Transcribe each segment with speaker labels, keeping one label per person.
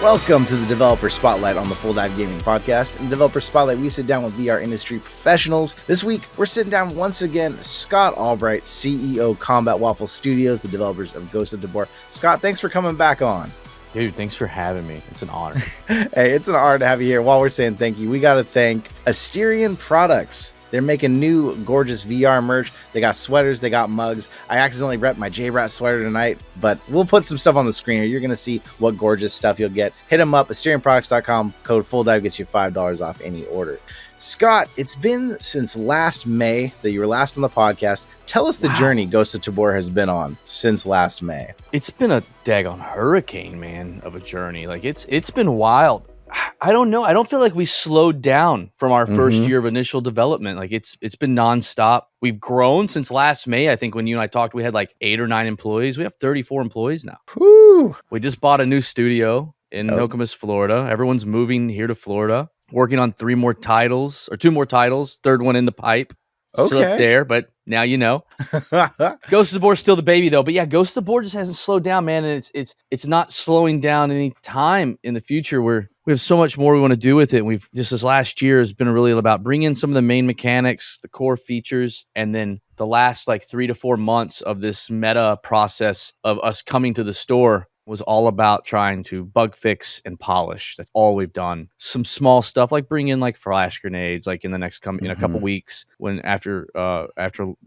Speaker 1: Welcome to the Developer Spotlight on the Full Dive Gaming Podcast. In Developer Spotlight, we sit down with VR industry professionals. This week, we're sitting down once again, Scott Albright, CEO, Combat Waffles Studios, the developers of Ghosts of Tabor. Scott, thanks for coming back on.
Speaker 2: Dude, thanks for having me. It's an honor.
Speaker 1: Hey, it's an honor to have you here. While we're saying thank you, we got to thank Asterion Products. They're making new gorgeous VR merch. They got sweaters, they got mugs. I accidentally repped my J-Brat sweater tonight, but we'll put some stuff on the screen here. You're going to see what gorgeous stuff you'll get. Hit them up, AsterionProducts.com. Code FULLDIVE gets you $5 off any order. Scott, it's been since last May that you were last on the podcast. Tell us the journey Ghosts of Tabor has been on since last May.
Speaker 2: It's been a daggone hurricane, man, of a journey. Like, it's been wild. I don't know. I don't feel like we slowed down from our first year of initial development. Like it's been nonstop. We've grown since last May. I think when you and I talked, we had like 8 or 9 employees. We have 34 employees now.
Speaker 1: Whew.
Speaker 2: We just bought a new studio in Nokomis, Florida. Everyone's moving here to Florida, working on 2 more titles, third one in the pipe. Still up there, but now you know. Ghost of Tabor is still the baby though. But yeah, Ghost of Tabor just hasn't slowed down, man, and it's not slowing down any time in the future. We have so much more we want to do with it. We've just this last year has been really about bringing some of the main mechanics, the core features, and then the last like 3 to 4 months of this meta process of us coming to the store was all about trying to bug fix and polish. That's all we've done. Some small stuff like bring in like flash grenades, like in the next in a couple weeks when after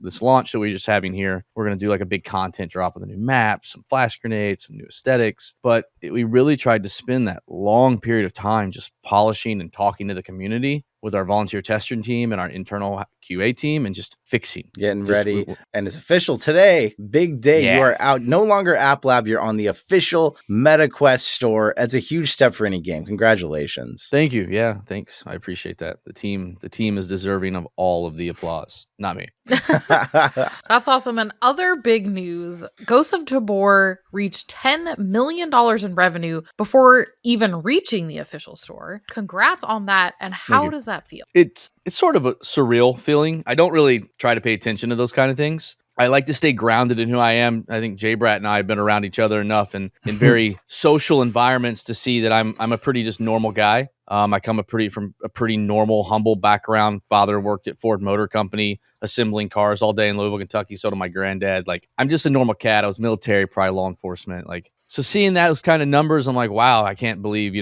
Speaker 2: this launch that we're just having here, we're going to do like a big content drop with a new map, some flash grenades, some new aesthetics. But we really tried to spend that long period of time just polishing and talking to the community with our volunteer testing team and our internal QA team and just fixing.
Speaker 1: Getting ready. And it's official today. Big day. Yeah. You are out. No longer App Lab. You're on the official MetaQuest store. That's a huge step for any game. Congratulations.
Speaker 2: Thank you. Yeah, thanks. I appreciate that. The team is deserving of all of the applause. Not me.
Speaker 3: That's awesome. And other big news, Ghosts of Tabor reached $10 million in revenue before even reaching the official store. Congrats on that. And how does that feel?
Speaker 2: It's sort of a surreal feeling. I don't really try to pay attention to those kind of things. I like to stay grounded in who I am. I think J-Brat and I have been around each other enough and in very social environments to see that I'm a pretty just normal guy. I come from a pretty normal, humble background. Father worked at Ford Motor Company, assembling cars all day in Louisville, Kentucky. So did my granddad. Like, I'm just a normal cat. I was military, probably law enforcement. Like, so seeing those kind of numbers, I'm like, wow, I can't believe,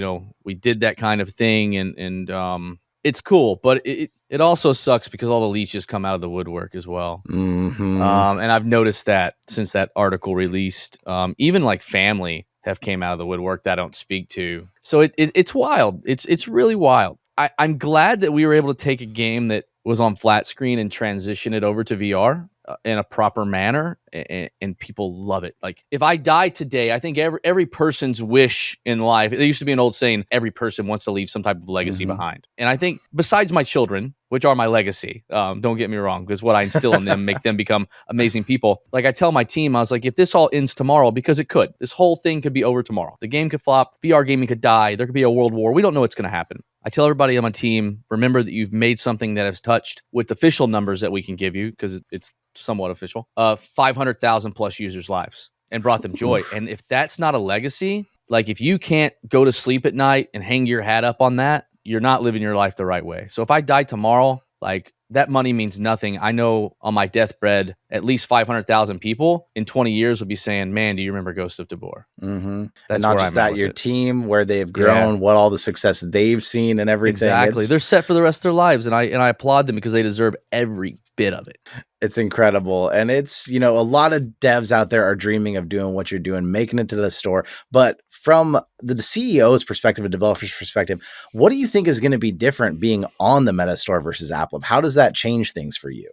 Speaker 2: we did that kind of thing. And it's cool, but it also sucks because all the leeches come out of the woodwork as well. And I've noticed that since that article released, even like family have came out of the woodwork that I don't speak to. So it's wild. It's really wild. I'm glad that we were able to take a game that was on flat screen and transition it over to VR in a proper manner, and people love it. Like, if I die today, I think every person's wish in life, there used to be an old saying, every person wants to leave some type of legacy behind. And I think besides my children, which are my legacy, don't get me wrong, because what I instill in them make them become amazing people. Like, I tell my team, I was like, if this all ends tomorrow, because it could, this whole thing could be over tomorrow. The game could flop, VR gaming could die, there could be a world war. We don't know what's going to happen. I tell everybody on my team, remember that you've made something that has touched, with official numbers that we can give you, because it's somewhat official, 500,000 plus users' lives and brought them joy. And if that's not a legacy, like if you can't go to sleep at night and hang your hat up on that, you're not living your life the right way. So if I die tomorrow, like that money means nothing. I know on my deathbed, at least 500,000 people in 20 years will be saying, man, do you remember Ghost of Tabor?
Speaker 1: And not just that, your team, where they've grown, what all the success they've seen and everything.
Speaker 2: Exactly. They're set for the rest of their lives. And I applaud them because they deserve every bit of it.
Speaker 1: It's incredible. And it's, a lot of devs out there are dreaming of doing what you're doing, making it to the store. But from the CEO's perspective, a developer's perspective, what do you think is going to be different being on the Meta Store versus App Lab? How does that change things for you?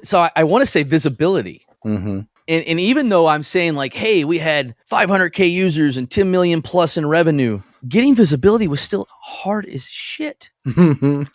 Speaker 2: So I want to say visibility. And even though I'm saying like, hey, we had 500K users and 10 million plus in revenue, getting visibility was still hard as shit.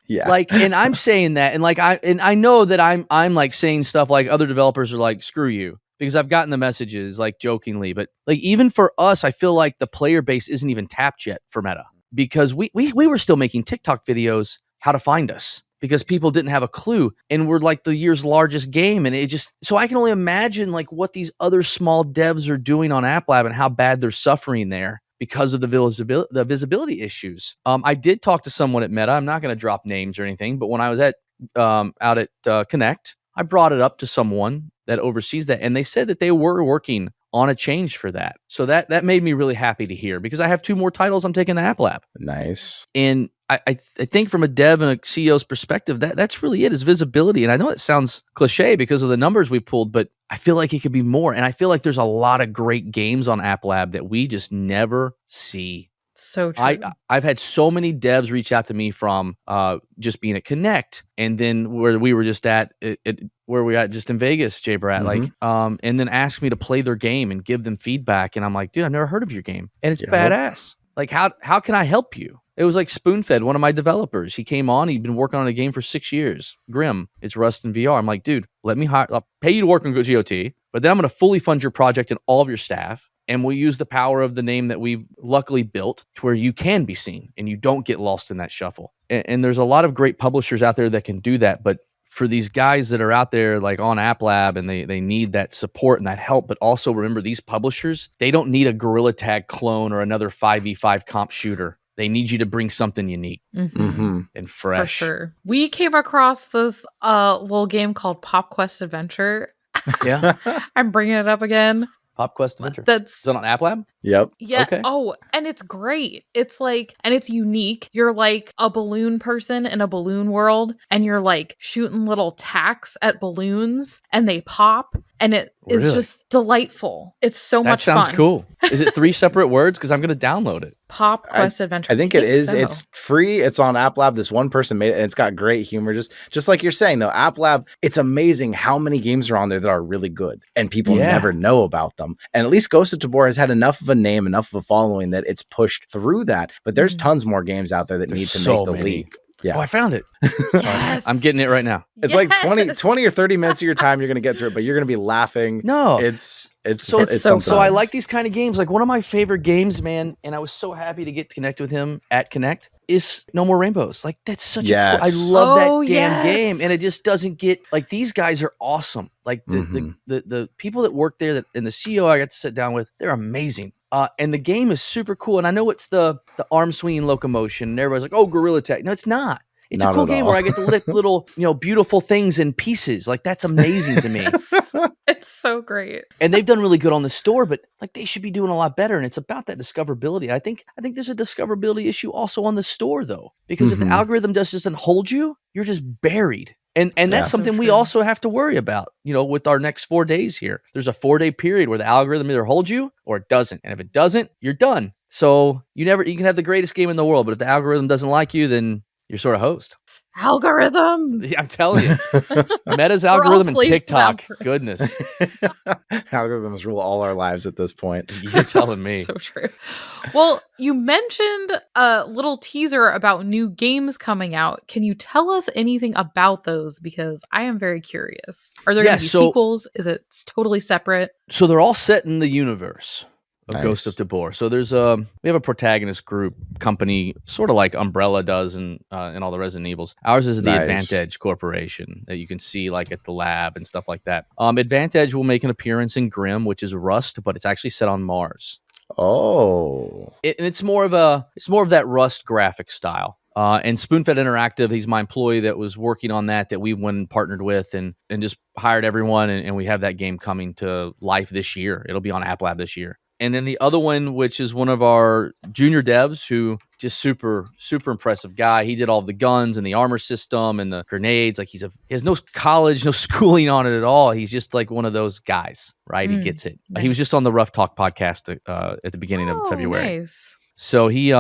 Speaker 1: Yeah.
Speaker 2: Like, and I'm saying that, and like, I know that I'm like saying stuff like other developers are like, screw you, because I've gotten the messages like jokingly, but like, even for us, I feel like the player base isn't even tapped yet for Meta, because we were still making TikTok videos, how to find us, because people didn't have a clue, and we're like the year's largest game. And so I can only imagine like what these other small devs are doing on App Lab and how bad they're suffering there, because of the visibility issues. I did talk to someone at Meta. I'm not going to drop names or anything, but when I was out at Connect, I brought it up to someone that oversees that, and they said that they were working on a change for that. So that made me really happy to hear, because I have 2 more titles I'm taking to App Lab.
Speaker 1: Nice.
Speaker 2: And I think from a dev and a CEO's perspective, that's really it, is visibility. And I know it sounds cliche because of the numbers we pulled, but I feel like it could be more. And I feel like there's a lot of great games on App Lab that we just never see.
Speaker 3: So true.
Speaker 2: I've had so many devs reach out to me from just being at Connect, and then where we were just at where we at just in Vegas, Jay Brat, like and then ask me to play their game and give them feedback. And I'm like, dude, I've never heard of your game, and it's badass. Like, how can I help you? It was like Spoonfed, one of my developers. He came on. He'd been working on a game for 6 years. Grim. It's Rust in VR. I'm like, dude, I'll pay you to work on GOT, but then I'm going to fully fund your project and all of your staff. And we'll use the power of the name that we've luckily built to where you can be seen and you don't get lost in that shuffle. And there's a lot of great publishers out there that can do that. But for these guys that are out there like on App Lab and they need that support and that help, but also remember, these publishers, they don't need a Gorilla Tag clone or another 5v5 comp shooter. They need you to bring something unique and fresh.
Speaker 3: For sure. We came across this little game called Pop Quest Adventure.
Speaker 2: Yeah.
Speaker 3: I'm bringing it up again.
Speaker 2: Pop Quest Adventure.
Speaker 3: Is
Speaker 2: it on App Lab?
Speaker 1: Yep.
Speaker 3: Yeah.
Speaker 2: Okay.
Speaker 3: Oh, and it's great. It's like, and it's unique. You're like a balloon person in a balloon world, and you're like shooting little tacks at balloons, and they pop, and it is just delightful. It's so much fun.
Speaker 2: That sounds cool. Is it 3 separate words? Because I'm going to download it.
Speaker 3: Pop Quest Adventure.
Speaker 1: I think it is. So. It's free. It's on App Lab. This one person made it, and it's got great humor. Just like you're saying, though, App Lab, it's amazing how many games are on there that are really good, and people never know about them. And at least Ghost of Tabor has had enough of a name, enough of a following that it's pushed through that. But there's tons more games out there that need to make the leap. Yeah.
Speaker 2: Oh, I found it.
Speaker 3: Yes.
Speaker 2: I'm getting it right now.
Speaker 1: It's like 20 or 30 minutes of your time you're going to get through it, but you're going to be laughing.
Speaker 2: No.
Speaker 1: It's
Speaker 2: so I like these kind of games. Like, one of my favorite games, man, and I was so happy to get to connect with him at Connect, is No More Rainbows. Like, that's such a cool, I love that damn game. And it just doesn't get, like, these guys are awesome. Like, the people that work there and the CEO I got to sit down with, they're amazing. And the game is super cool. And I know it's the arm swinging locomotion. And everybody's like, oh, Gorilla Tag. No, it's not. It's a cool game where I get to lick little, beautiful things in pieces. Like, that's amazing to me.
Speaker 3: It's so great.
Speaker 2: And they've done really good on the store, but like, they should be doing a lot better. And it's about that discoverability. I think there's a discoverability issue also on the store, though, because if the algorithm doesn't hold you, you're just buried. And that's something we also have to worry about, with our next 4 days here. There's a 4-day period where the algorithm either holds you or it doesn't. And if it doesn't, you're done. So you can have the greatest game in the world, but if the algorithm doesn't like you, then you're sort of host.
Speaker 3: Algorithms.
Speaker 2: Yeah, I'm telling you. Meta's algorithm and TikTok. Goodness.
Speaker 1: Algorithms rule all our lives at this point.
Speaker 2: You're telling me.
Speaker 3: So true. Well, you mentioned a little teaser about new games coming out. Can you tell us anything about those? Because I am very curious. Are there going to be sequels? Is it totally separate?
Speaker 2: So they're all set in the universe of Ghost of Tabor. So we have a protagonist group company, sort of like Umbrella does in all the Resident Evils. Ours is the Advantage Corporation that you can see like at the lab and stuff like that. Advantage will make an appearance in Grim, which is Rust, but it's actually set on Mars.
Speaker 1: Oh,
Speaker 2: And it's more of that Rust graphic style. And Spoonfed Interactive, he's my employee that was working on that we went and partnered with and just hired everyone. And we have that game coming to life this year. It'll be on App Lab this year. And then the other one, which is one of our junior devs, who just super, super impressive guy. He did all the guns and the armor system and the grenades. Like, he has no college, no schooling on it at all. He's just like one of those guys, right? He gets it. Nice. He was just on the Rough Talk podcast at the beginning of February.
Speaker 3: Nice.
Speaker 2: So he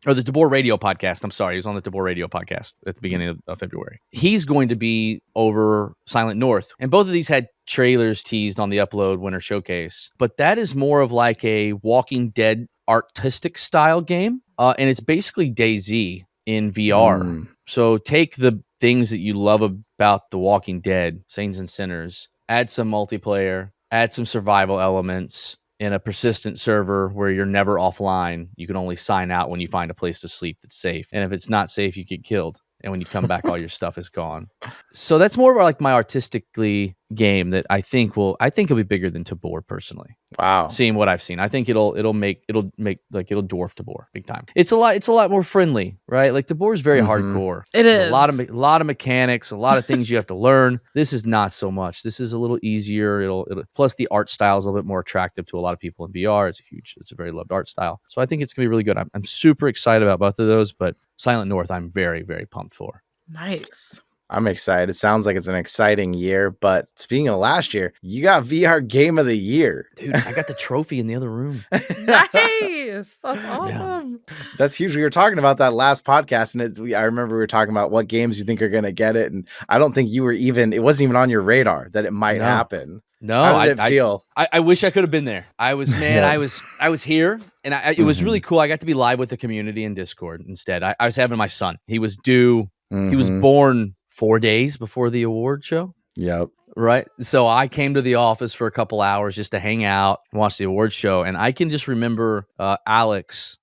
Speaker 2: or the Tabor Radio podcast. I'm sorry. He was on the Tabor Radio podcast at the beginning of February. He's going to be over Silent North. And both of these had trailers teased on the Upload Winter Showcase. But that is more of like a Walking Dead artistic style game. And it's basically DayZ in VR. So take the things that you love about The Walking Dead, Saints and Sinners, add some multiplayer, add some survival elements, in a persistent server where you're never offline. You can only sign out when you find a place to sleep that's safe. And if it's not safe, you get killed. And when you come back, all your stuff is gone. So that's more of like my artistically game that I think it'll be bigger than Tabor personally.
Speaker 1: Wow.
Speaker 2: Seeing what I've seen, I think it'll dwarf Tabor big time. It's a lot more friendly, right? Like Tabor is very hardcore.
Speaker 3: It
Speaker 2: There's
Speaker 3: is
Speaker 2: a lot of mechanics, a lot of things you have to learn. This is not so much. This is a little easier. It'll plus the art style is a little bit more attractive to a lot of people in VR. It's a very loved art style. So I think it's gonna be really good. I'm super excited about both of those, but Silent North I'm very, very pumped for.
Speaker 3: nice.
Speaker 1: I'm excited. It sounds like it's an exciting year. But speaking of last year, you got VR Game of the Year.
Speaker 2: Dude, I got the trophy in the other room.
Speaker 3: Nice. That's awesome.
Speaker 1: That's huge. We were talking about that last podcast, and I remember we were talking about what games you think are going to get it. And I don't think it wasn't even on your radar that it might happen.
Speaker 2: No,
Speaker 1: how did it feel?
Speaker 2: I wish I could have been there. I was here, and it was really cool. I got to be live with the community in Discord instead. I was having my son. He was due. He was born 4 days before the award show.
Speaker 1: Yep.
Speaker 2: Right. So I came to the office for a couple hours just to hang out and watch the award show. And I can just remember Alex,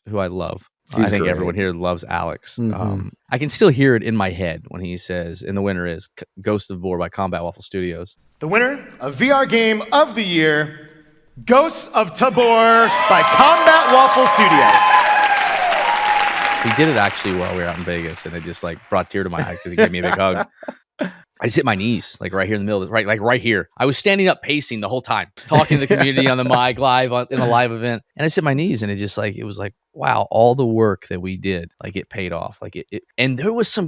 Speaker 2: who I love. I think everyone here loves Alex. I can still hear it in my head when he says, and the winner is Ghosts of Tabor by Combat Waffle Studios.
Speaker 4: The winner of VR Game of the Year, Ghosts of Tabor by Combat Waffle Studios.
Speaker 2: He did it actually while we were out in Vegas, and it just like brought a tear to my eye because he gave me a big hug. I just hit my knees, like right here in the middle, right here. I was standing up pacing the whole time, talking to the community on the mic live in a live event. And I just hit my knees, and it was like, wow, all the work that we did, like it paid off. Like it and there was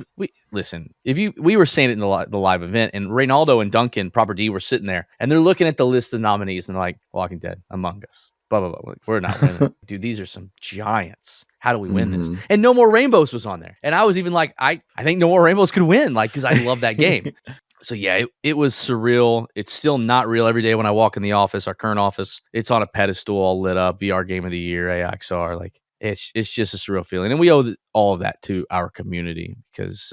Speaker 2: listen, we were saying it in the live event, and Reynaldo and Duncan, Proper D, were sitting there, and they're looking at the list of nominees, and they're like, Walking Dead, Among Us, blah, blah, blah. Like, we're not winning. Dude, these are some giants. How do we win this? And No More Rainbows was on there. And I was even like, I think No More Rainbows could win, like, because I love that game. So yeah, it was surreal. It's still not real. Every day when I walk in the office, our current office, it's on a pedestal all lit up, VR Game of the Year, AXR. Like, it's just a surreal feeling. And we owe all of that to our community because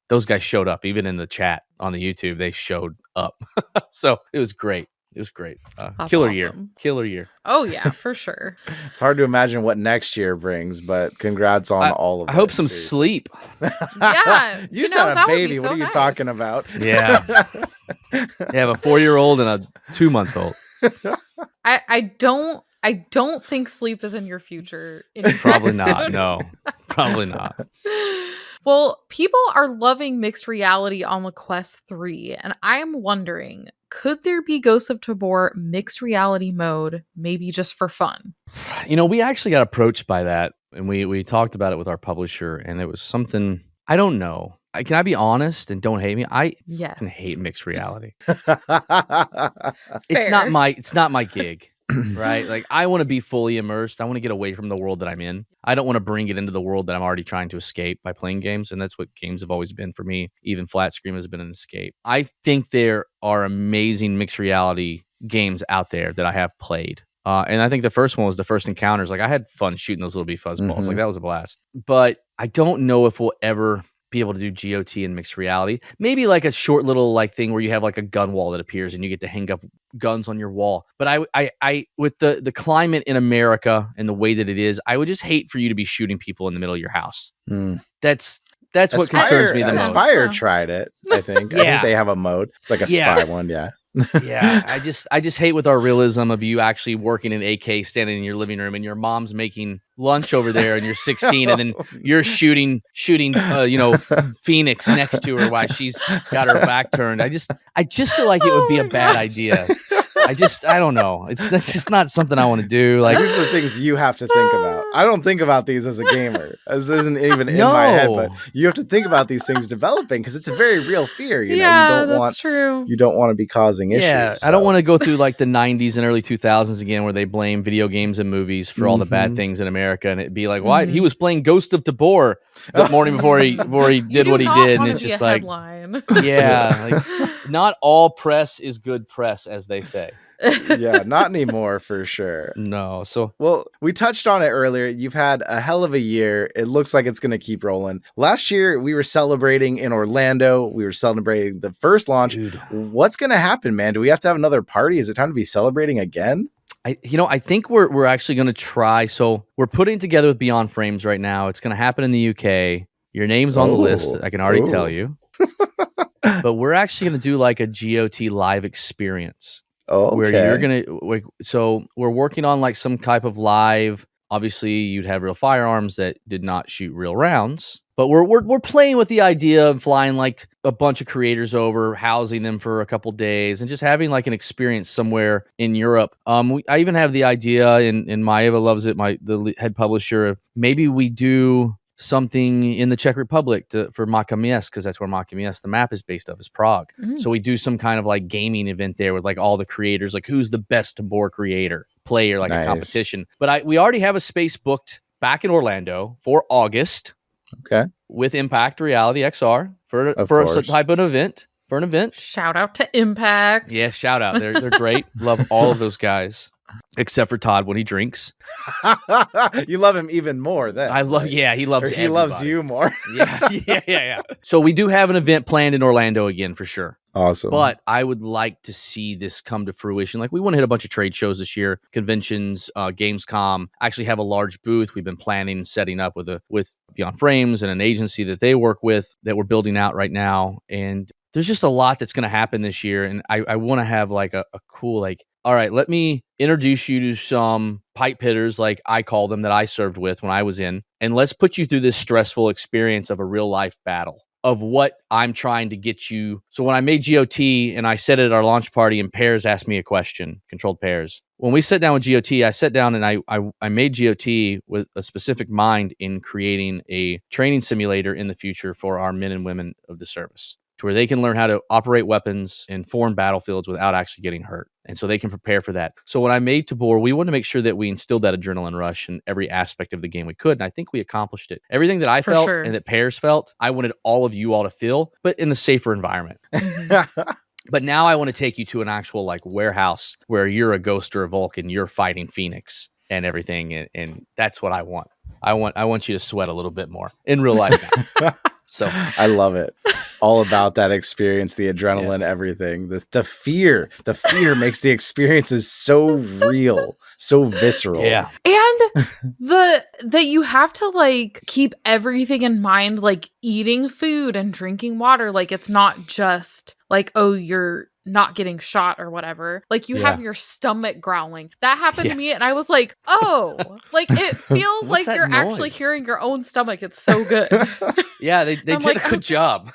Speaker 2: those guys showed up. Even in the chat on the YouTube, they showed up. So it was great. It was great. Killer year.
Speaker 3: Oh yeah, for sure.
Speaker 1: It's hard to imagine what next year brings, but congrats on all of it.
Speaker 2: I hope some sleep.
Speaker 3: Yeah.
Speaker 1: you sound a baby. What are you talking about?
Speaker 2: Yeah. I have a 4-year-old and a 2-month-old.
Speaker 3: I don't think sleep is in your future.
Speaker 2: Probably not. No, probably not.
Speaker 3: Well, people are loving mixed reality on the Quest 3, and I'm wondering, could there be Ghosts of Tabor mixed reality mode, maybe just for fun?
Speaker 2: We actually got approached by that, and we talked about it with our publisher, and it was something, I don't know. Can I be honest and don't hate me? I can hate mixed reality. It's not my gig. Right? Like, I want to be fully immersed. I want to get away from the world that I'm in. I don't want to bring it into the world that I'm already trying to escape by playing games. And that's what games have always been for me. Even Flat Screen has been an escape. I think there are amazing mixed reality games out there that I have played. And I think the first one was the First Encounters. Like, I had fun shooting those little bee fuzzballs. Like, that was a blast. But I don't know if we'll ever be able to do GOT in mixed reality. Maybe like a short little like thing where you have like a gun wall that appears and you get to hang up guns on your wall. But I with the climate in America and the way that it is, I would just hate for you to be shooting people in the middle of your house. That's what concerns me the most.
Speaker 1: Aspire tried it, I think. I think they have a mode. It's like a spy one, yeah.
Speaker 2: Yeah, I just hate with our realism of you actually working in AK, standing in your living room, and your mom's making lunch over there, and you're 16, and then you're shooting, Phoenix next to her while she's got her back turned. I just feel like it would be a bad idea. I don't know. That's just not something I want to do. Like,
Speaker 1: these are the things you have to think about. I don't think about these as a gamer. This isn't even in my head, but you have to think about these things developing because it's a very real fear. You don't want to be causing issues.
Speaker 2: Yeah, so. I don't want to go through like the 90s and early 2000s again where they blame video games and movies for all the bad things in America, and it'd be like, why he was playing Ghost of Tabor the morning before he did what he did, and it's just like, not all press is good press, as they say.
Speaker 1: Yeah, not anymore for sure.
Speaker 2: No.
Speaker 1: Well, we touched on it earlier. You've had a hell of a year. It looks like it's going to keep rolling. Last year, we were celebrating in Orlando. We were celebrating the first launch. Dude. What's going to happen, man? Do we have to have another party? Is it time to be celebrating again?
Speaker 2: I think we're actually going to try. So we're putting together with Beyond Frames right now. It's going to happen in the UK. Your name's on the list. I can already tell you. but we're actually going to do like a GOT live experience.
Speaker 1: Oh,
Speaker 2: where you're gonna so we're working on like some type of live. Obviously, you'd have real firearms that did not shoot real rounds, but we're playing with the idea of flying like a bunch of creators over, housing them for a couple days, and just having like an experience somewhere in Europe. I even have the idea, and Maeva loves it. The head publisher, maybe we do something in the Czech Republic for Makamies, because that's where Makamies, the map is based off, is Prague. So we do some kind of like gaming event there with like all the creators, like who's the best Tabor creator player, like a competition. But we already have a space booked back in Orlando for August.
Speaker 1: Okay.
Speaker 2: With Impact Reality XR for a type of event. For an event.
Speaker 3: Shout out to Impact.
Speaker 2: Yeah, shout out. They're great. Love all of those guys. Except for Todd when he drinks.
Speaker 1: You love him even more then.
Speaker 2: I love, yeah, he loves
Speaker 1: he loves you more.
Speaker 2: Yeah. So we do have an event planned in Orlando again for sure.
Speaker 1: Awesome.
Speaker 2: But I would like to see this come to fruition. Like we want to hit a bunch of trade shows this year, conventions, Gamescom. Actually have a large booth. We've been planning, setting up with Beyond Frames and an agency that they work with that we're building out right now. And there's just a lot that's going to happen this year. And I want to have like a cool, like, all right, let me introduce you to some pipe hitters, like I call them, that I served with when I was in. And let's put you through this stressful experience of a real life battle of what I'm trying to get you. So when I made GOT and I said it at our launch party and Pairs asked me a question, Controlled Pairs. When we sat down with GOT, I sat down and I made GOT with a specific mind in creating a training simulator in the future for our men and women of the service, to where they can learn how to operate weapons in foreign battlefields without actually getting hurt. And so they can prepare for that. So when I made Tabor, we wanted to make sure that we instilled that adrenaline rush in every aspect of the game we could. And I think we accomplished it. Everything that I felt and that Pairs felt, I wanted all of you all to feel, but in a safer environment. But now I want to take you to an actual like warehouse where you're a Ghost or a Vulcan, you're fighting Phoenix and everything. And that's what I want. I want you to sweat a little bit more in real life now. So
Speaker 1: I love it. All about that experience, the adrenaline, everything. The fear makes the experiences so real, so visceral.
Speaker 3: Yeah. And that you have to like keep everything in mind, like eating food and drinking water. Like it's not just like, oh, you're not getting shot or whatever. Like you have your stomach growling. That happened to me and I was like, oh, like it feels like you're actually hearing your own stomach. It's so good.
Speaker 2: Yeah, they did like, a good job.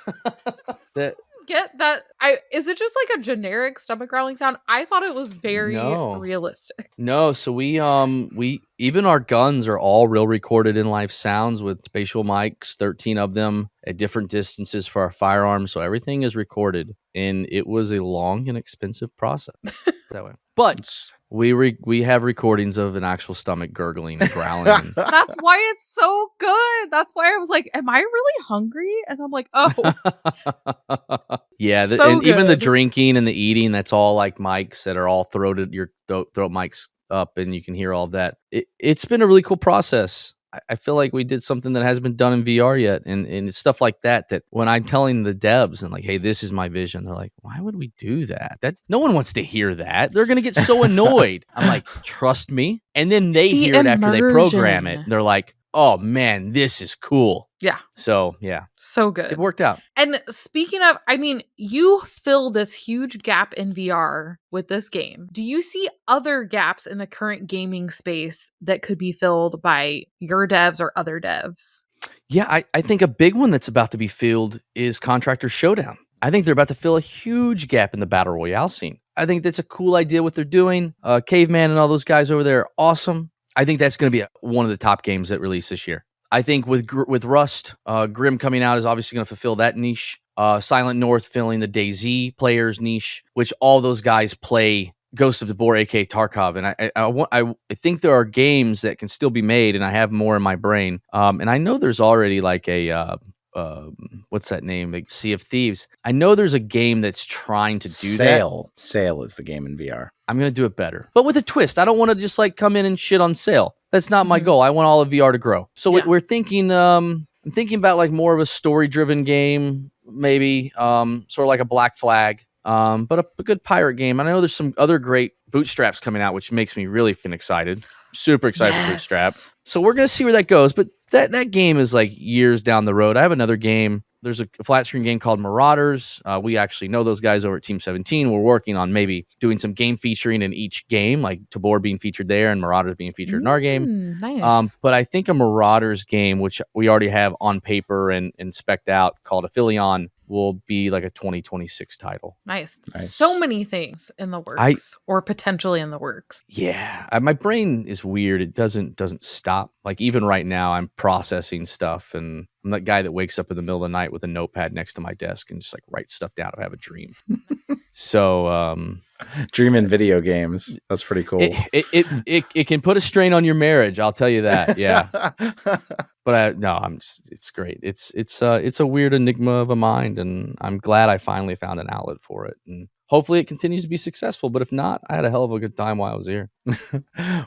Speaker 3: Get that? Is it just like a generic stomach growling sound? I thought it was very realistic.
Speaker 2: No, so we even our guns are all real recorded in live sounds with spatial mics, 13 of them at different distances for our firearms. So everything is recorded, and it was a long and expensive process that way. But we have recordings of an actual stomach gurgling and growling.
Speaker 3: That's why it's so good. That's why I was like, am I really hungry? And I'm like, oh.
Speaker 2: Yeah, and even the drinking and the eating, that's all like mics that are all throated, your throat mics up, and you can hear all of that. It's been a really cool process. I feel like we did something that hasn't been done in VR yet. And it's stuff like that when I'm telling the devs and like, hey, this is my vision, they're like, why would we do that? That no one wants to hear that. They're going to get so annoyed. I'm like, trust me. And then they hear it after they program it. They're like, oh man, this is cool.
Speaker 3: Yeah.
Speaker 2: So yeah.
Speaker 3: So good.
Speaker 2: It worked out.
Speaker 3: And speaking of, I mean, you fill this huge gap in VR with this game. Do you see other gaps in the current gaming space that could be filled by your devs or other devs?
Speaker 2: Yeah, I think a big one that's about to be filled is Contractor Showdown. I think they're about to fill a huge gap in the Battle Royale scene. I think that's a cool idea what they're doing. Caveman and all those guys over there are awesome. I think that's going to be one of the top games that release this year. I think with Rust, Grim coming out is obviously going to fulfill that niche. Silent North filling the DayZ players niche, which all those guys play Ghost of Tabor, aka Tarkov. And I think there are games that can still be made, and I have more in my brain. And I know there's already like a what's that name? Like Sea of Thieves. I know there's a game that's trying to do that.
Speaker 1: Sail is the game in VR.
Speaker 2: I'm going to do it better, but with a twist. I don't want to just like come in and shit on Sail. That's not my goal. I want all of VR to grow. So we're thinking, I'm thinking about like more of a story-driven game, maybe sort of like a Black Flag, but a good pirate game. And I know there's some other great bootstraps coming out, which makes me really excited. Super excited for Bootstrap. So we're going to see where that goes. But that game is like years down the road. I have another game there's a flat screen game called Marauders. We actually know those guys over at Team 17. We're working on maybe doing some game featuring in each game, like Tabor being featured there and Marauders being featured in our game.
Speaker 3: Nice.
Speaker 2: But I think a Marauders game, which we already have on paper and spec'd out, called Aphelion, will be like a 2026 title.
Speaker 3: Nice. So many things in the works or potentially in the works.
Speaker 2: Yeah. My brain is weird. It doesn't stop. Like even right now I'm processing stuff, and I'm that guy that wakes up in the middle of the night with a notepad next to my desk and just like writes stuff down if I have a dream. So
Speaker 1: dreaming video games. That's pretty cool.
Speaker 2: It can put a strain on your marriage, I'll tell you that. Yeah. But it's great. It's a weird enigma of a mind, and I'm glad I finally found an outlet for it. And hopefully it continues to be successful. But if not, I had a hell of a good time while I was here.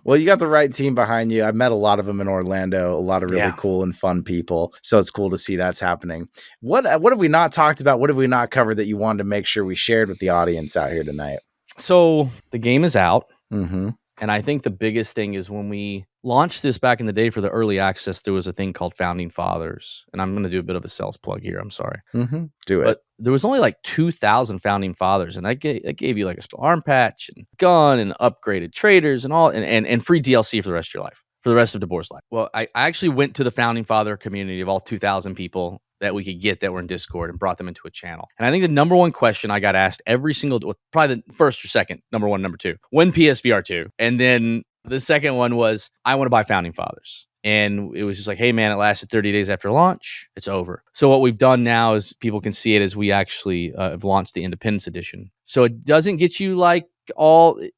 Speaker 1: Well, you got the right team behind you. I've met a lot of them in Orlando, a lot of really cool and fun people. So it's cool to see that's happening. What have we not talked about? What have we not covered that you wanted to make sure we shared with the audience out here tonight?
Speaker 2: So the game is out.
Speaker 1: Mm-hmm.
Speaker 2: And I think the biggest thing is when we launched this back in the day for the early access, there was a thing called Founding Fathers. And I'm going to do a bit of a sales plug here. I'm sorry.
Speaker 1: Mm-hmm. Do it.
Speaker 2: But there was only like 2,000 Founding Fathers. And that gave you like a special arm patch and gun and upgraded traders and all and free DLC for the rest of your life, for the rest of Tabor's life. Well, I actually went to the Founding Father community of all 2,000 people that we could get that were in Discord and brought them into a channel. And I think the number one question I got asked every single, probably the first or second, number one, number two, when PSVR 2. And then the second one was, I want to buy Founding Fathers. And it was just like, hey man, it lasted 30 days after launch. It's over. So what we've done now is people can see it as we actually have launched the Independence Edition. So it doesn't get you like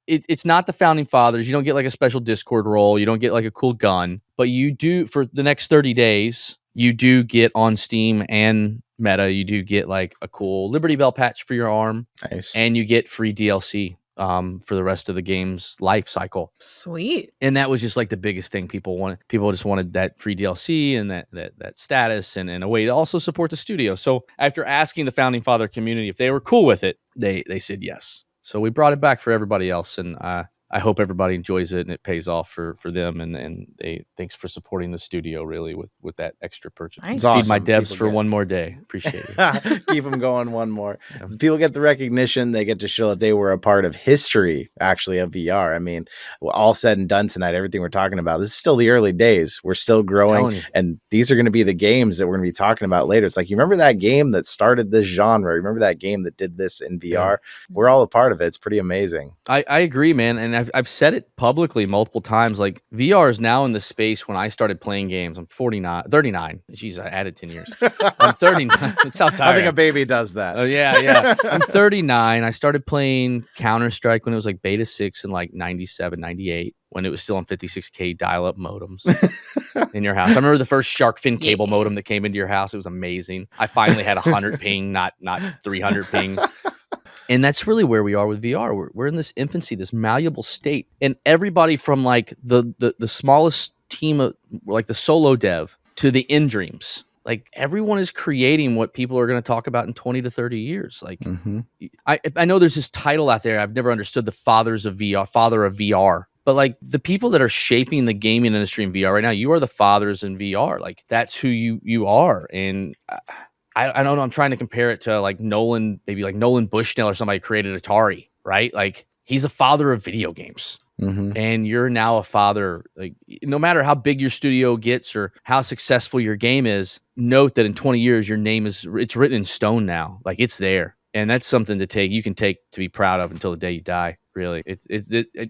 Speaker 2: it's not the Founding Fathers. You don't get like a special Discord role. You don't get like a cool gun, but you do for the next 30 days, you do get on Steam and Meta, you do get like a cool Liberty Bell patch for your arm.
Speaker 1: Nice.
Speaker 2: And you get free DLC for the rest of the game's life cycle.
Speaker 3: Sweet.
Speaker 2: And that was just like the biggest thing people wanted. People just wanted that free DLC and that status and a way to also support the studio. So after asking the Founding Father community if they were cool with it, they said yes. So we brought it back for everybody else, and I hope everybody enjoys it and it pays off for them. And thanks for supporting the studio really with that extra purchase.
Speaker 3: Nice.
Speaker 2: Feed
Speaker 1: Awesome.
Speaker 2: my devs
Speaker 1: People
Speaker 2: for
Speaker 1: get-
Speaker 2: one more day. Appreciate it.
Speaker 1: Keep them going one more. People get the recognition. They get to show that they were a part of history, actually, of VR. I mean, all said and done tonight, everything we're talking about, this is still the early days. We're still
Speaker 2: Telling
Speaker 1: growing.
Speaker 2: you.
Speaker 1: And these are going to be the games that we're going to be talking about later. It's like, you remember that game that started this genre? Remember that game that did this in VR?
Speaker 2: Yeah.
Speaker 1: We're all a part of it. It's pretty amazing.
Speaker 2: I agree, man. And I've said it publicly multiple times. Like VR is now in the space when I started playing games. I'm 39. Jeez, I added 10 years. I'm 39. It's how tired
Speaker 1: I think
Speaker 2: I
Speaker 1: a baby does that.
Speaker 2: Oh yeah. I'm 39. I started playing Counter-Strike when it was like beta 6 in like 97, 98, when it was still on 56K dial-up modems in your house. I remember the first shark fin cable modem that came into your house. It was amazing. I finally had 100 ping, not 300 ping. And that's really where we are with VR. We're in this infancy, this malleable state. And everybody from like the smallest team of like the solo dev to the in dreams, like everyone is creating what people are going to talk about in 20 to 30 years. Like I know there's this title out there. I've never understood the father of VR. But like the people that are shaping the gaming industry in VR right now, you are the fathers in VR. Like that's who you are. And I don't know. I'm trying to compare it to like Nolan, maybe like Nolan Bushnell or somebody created Atari, right? Like he's a father of video games. And you're now a father. Like no matter how big your studio gets or how successful your game is, note that in 20 years your name it's written in stone now. Like it's there. And that's something you can take to be proud of until the day you die. Really,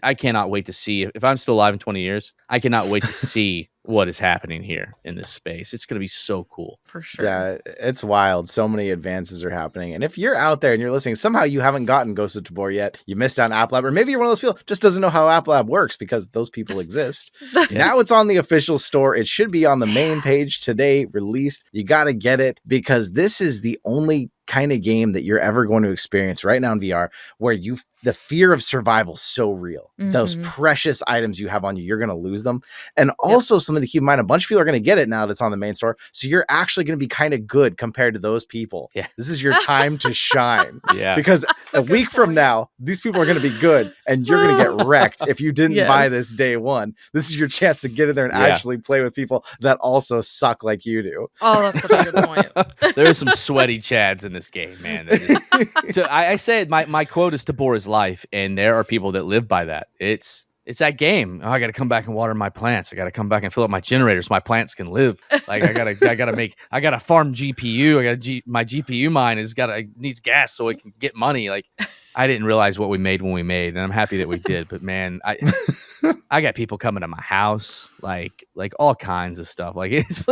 Speaker 2: I cannot wait to see if I'm still alive in 20 years. I cannot wait to see what is happening here in this space. It's going to be so cool.
Speaker 3: For sure.
Speaker 1: Yeah, it's wild. So many advances are happening. And if you're out there and you're listening, somehow you haven't gotten Ghosts of Tabor yet, you missed out on App Lab, or maybe you're one of those people just doesn't know how App Lab works because those people exist. Now it's on the official store. It should be on the main page today, released. You got to get it because this is the only kind of game that you're ever going to experience right now in VR where you the fear of survival so real. Those precious items you have on you, you're going to lose them. And also something to keep in mind, a bunch of people are going to get it now that's on the main store. So you're actually going to be kind of good compared to those people.
Speaker 2: Yeah.
Speaker 1: This is your time to shine.
Speaker 2: Yeah.
Speaker 1: Because a week from now, these people are going to be good and you're going to get wrecked if you didn't buy this day one. This is your chance to get in there and actually play with people that also suck like you do.
Speaker 3: Oh, that's such a good point.
Speaker 2: There are some sweaty chads in this game, man. So I said my quote is Tabor is life, and there are people that live by that. It's that game. Oh, I got to come back and water my plants. I got to come back and fill up my generators. My plants can live. Like I gotta farm GPU. My GPU mine needs gas so it can get money. Like I didn't realize what we made when we made, and I'm happy that we did. But man, I got people coming to my house, like all kinds of stuff. Like this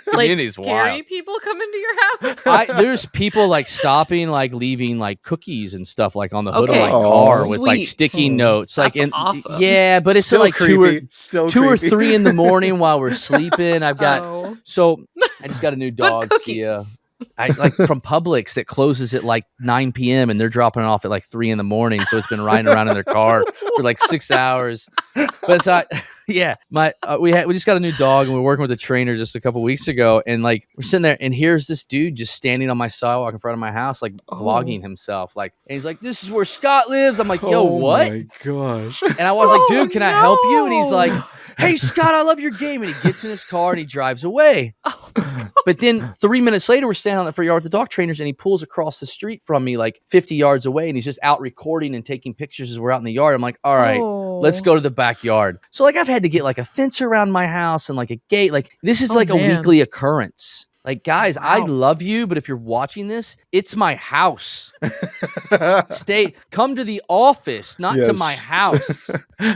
Speaker 2: community's
Speaker 3: like scary
Speaker 2: wild.
Speaker 3: people come into your house.
Speaker 2: There's people like stopping, like leaving like cookies and stuff like on the hood of
Speaker 3: Okay.
Speaker 2: my car with like
Speaker 3: Sweet.
Speaker 2: sticky notes.
Speaker 3: That's
Speaker 2: Like
Speaker 3: awesome.
Speaker 2: yeah, but it's
Speaker 1: Still
Speaker 2: like
Speaker 1: creepy.
Speaker 2: two or 3 in the morning while we're sleeping. I've got so I just got a new
Speaker 3: But
Speaker 2: dog,
Speaker 3: cookies.
Speaker 2: Sia. I like from Publix that closes at like 9 p.m. and they're dropping it off at like 3 in the morning. So it's been riding around in their car for like 6 hours. But it's not, yeah. We just got a new dog and we were working with a trainer just a couple weeks ago. And like we're sitting there and here's this dude just standing on my sidewalk in front of my house, like vlogging himself. Like, and he's like, "This is where Scott lives." I'm like, "Yo, what?"
Speaker 1: Oh my gosh.
Speaker 2: And I was like, "Dude, can I help you?" And he's
Speaker 3: no.
Speaker 2: like, "Hey, Scott, I love your game." And he gets in his car and he drives away. But then 3 minutes later, we're standing on the front yard with the dog trainers and he pulls across the street from me like 50 yards away and he's just out recording and taking pictures as we're out in the yard. I'm like, all right, let's go to the backyard. So like I've had to get like a fence around my house and like a gate. Like this is like a weekly occurrence. Like, guys, I love you, but if you're watching this, it's my house. Come to the office, not to my house.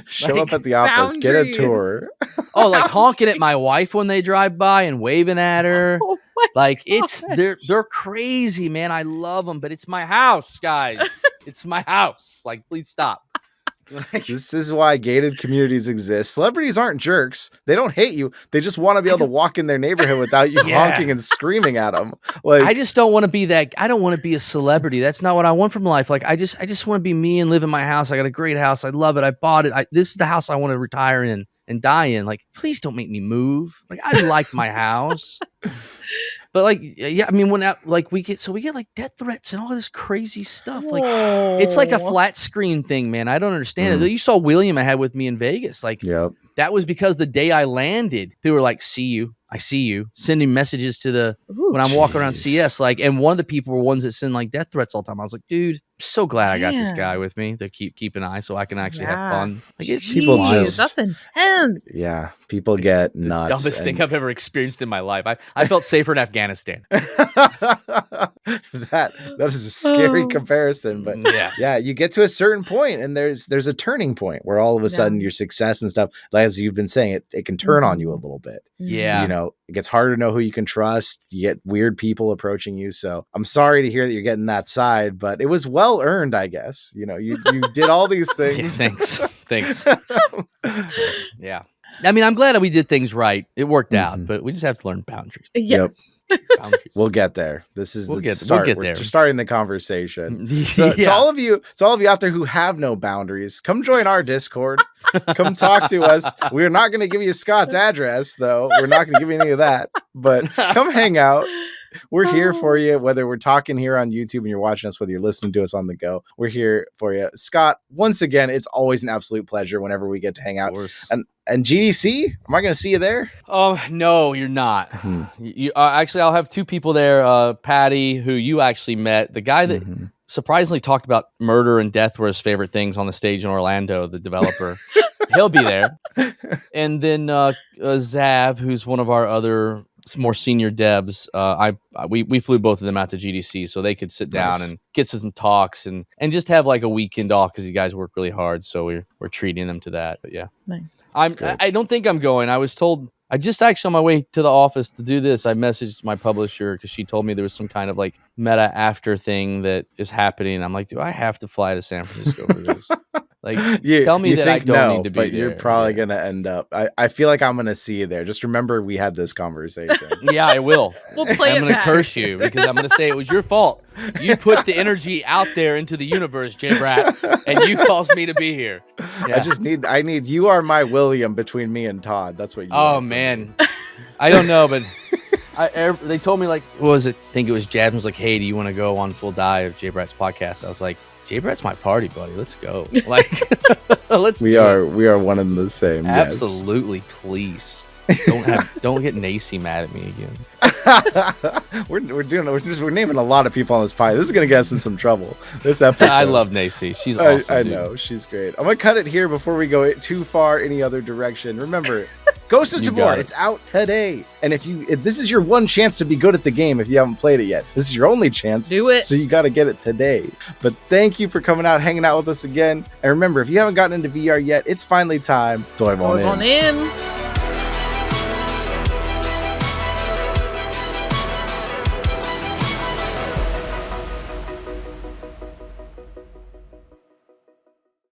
Speaker 1: Show
Speaker 2: Like,
Speaker 1: up at the office, get a tour.
Speaker 2: Oh, like honking at my wife when they drive by and waving at her.
Speaker 3: Oh my
Speaker 2: Like
Speaker 3: God.
Speaker 2: they're crazy, man. I love them, but it's my house, guys. It's my house. Like, please stop.
Speaker 1: This is why gated communities exist. Celebrities aren't jerks. They don't hate you. They just want to be able to walk in their neighborhood without you honking and screaming at them. Like
Speaker 2: I just don't want to be that. I don't want to be a celebrity. That's not what I want from life. Like I just want to be me and live in my house. I got a great house. I love it. I bought it. This is the house I want to retire in and die in. Like, please don't make me move. Like I like my house. But like, yeah, I mean, we get like death threats and all this crazy stuff. Like, it's like a flat screen thing, man. I don't understand it. You saw William I had with me in Vegas. Like, that was because the day I landed, people were like, "See you, I see you," sending messages to when I'm walking around CS. Like, and one of the people were ones that send like death threats all the time. I was like, dude, I'm so glad I got this guy with me to keep an eye so I can actually have fun. Like, it's
Speaker 1: people
Speaker 2: wild.
Speaker 1: just
Speaker 3: that's intense.
Speaker 1: yeah, people get nuts.
Speaker 2: Dumbest thing I've ever experienced in my life. I felt safer in Afghanistan.
Speaker 1: that is a scary comparison, but yeah, you get to a certain point and there's a turning point where all of a sudden your success and stuff, like as you've been saying, it can turn on you a little bit.
Speaker 2: Yeah,
Speaker 1: you know, it gets harder to know who you can trust. You get weird people approaching you. So I'm sorry to hear that you're getting that side, but it was well earned, I guess. You know, you did all these things.
Speaker 2: Thanks. Yeah. I mean, I'm glad that we did things right. It worked out, but we just have to learn boundaries.
Speaker 3: Yes.
Speaker 2: Boundaries.
Speaker 1: We'll get there. This is the start.
Speaker 2: We'll get
Speaker 1: We're
Speaker 2: there.
Speaker 1: starting the conversation. So to all of you out there who have no boundaries, come join our Discord. Come talk to us. We're not going to give you Scott's address, though. We're not going to give you any of that. But come hang out. We're here for you, whether we're talking here on YouTube and you're watching us, whether you're listening to us on the go. We're here for you. Scott, once again, it's always an absolute pleasure whenever we get to hang out. And GDC, am I going to see you there?
Speaker 2: No, you're not. Actually, I'll have 2 people there. Patty, who you actually met, the guy that surprisingly talked about murder and death were his favorite things on the stage in Orlando, the developer. He'll be there. And then Zav, who's one of our other more senior devs. We flew both of them out to GDC so they could sit down and get some talks and just have like a weekend off because you guys work really hard. So we're treating them to that. But yeah,
Speaker 3: nice.
Speaker 2: I don't think I'm going. I was told. I just actually on my way to the office to do this, I messaged my publisher because she told me there was some kind of like meta after thing that is happening. I'm like, do I have to fly to San Francisco for this? Like, tell me that I don't need to be
Speaker 1: but
Speaker 2: there.
Speaker 1: You're probably gonna end up. I feel like I'm gonna see you there. Just remember we had this conversation.
Speaker 2: Yeah, I will.
Speaker 3: We'll play
Speaker 2: I'm
Speaker 3: it
Speaker 2: gonna
Speaker 3: back.
Speaker 2: curse you because I'm gonna say it was your fault. You put the energy out there into the universe, J Brat, and you caused me to be here. Yeah.
Speaker 1: I need you are my William between me and Todd. That's what you are.
Speaker 2: Oh man, I don't know, but they told me, like, what was it? I think it was Jasmine was like, hey, do you want to go on Full Dive, J Brat's podcast? I was like, J Brat's my party buddy. Let's go. Like,
Speaker 1: we are one and the same.
Speaker 2: Absolutely, please. Don't get Nacy mad at me again.
Speaker 1: We're naming a lot of people on this pie. This is gonna get us in some trouble. This episode.
Speaker 2: I love Nacy. She's awesome.
Speaker 1: I know she's great. I'm gonna cut it here before we go too far any other direction. Remember, Ghosts of Tabor. It's out today. And if this is your one chance to be good at the game, if you haven't played it yet, this is your only chance.
Speaker 3: Do it.
Speaker 1: So you got to get it today. But thank you for coming out, hanging out with us again. And remember, if you haven't gotten into VR yet, it's finally time. Dive on in.